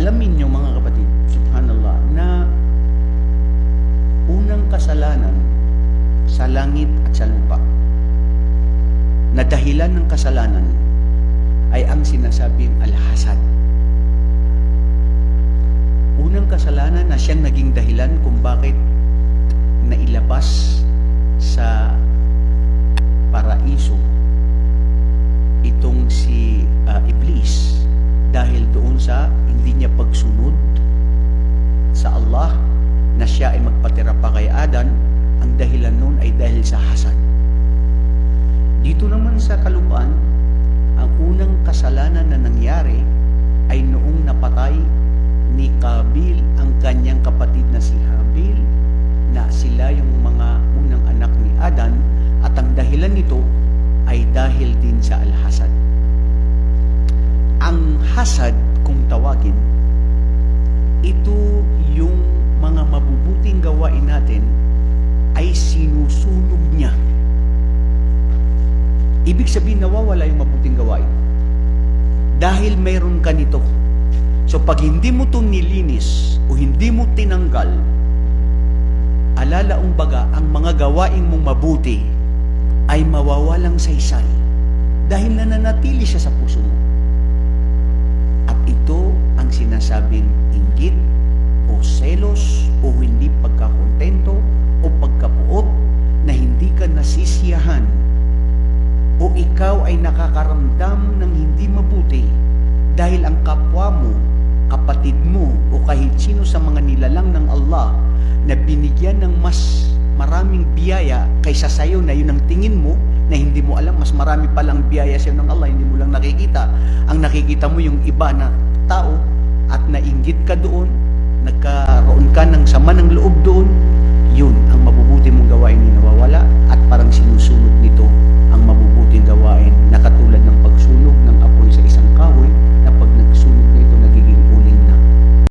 Alamin nyo mga kapatid, subhanallah, na unang kasalanan sa langit at sa lupa, na dahilan ng kasalanan ay ang sinasabing al-hasad. Unang kasalanan na siyang naging dahilan kung bakit nailabas sa paraiso itong si Iblis dahil doon sa hindi niya pagsunod sa Allah na siya ay magpatira pa kay Adan. Ang dahilan nun ay dahil sa hasad. Dito naman sa kalupaan, ang unang kasalanan na nangyari ay noong napatay ni Kabil ang kanyang kapatid na si Habil, na sila yung mga unang anak ni Adan, at ang dahilan nito ay dahil din sa al-hasad. Ang hasad, kung tawagin, ito yung mga mabubuting gawain natin ay sinusunog niya. Ibig sabihin, nawawala yung mabuting gawain dahil mayroon ka nito. So pag hindi mo ito nilinis o hindi mo tinanggal, alalaong baga ang mga gawain mong mabuti ay mawawalang saysay dahil nananatili siya sa puso mo. At ito ang sinasabing inggit o selos o hindi pagkakontento o pagkapuot na hindi ka nasisiyahan o ikaw ay nakakaramdam ng hindi mabuti dahil ang kapwa mo, kapatid mo o kahit sino sa mga nilalang ng Allah na binigyan ng mas maraming biyaya kaysa sayo na yun ang tingin mo na hindi mo alam, mas marami palang biyaya sa'yo ng Allah, hindi mo lang nakikita. Ang nakikita mo yung iba na tao at nainggit ka doon, nagkaroon ka ng sama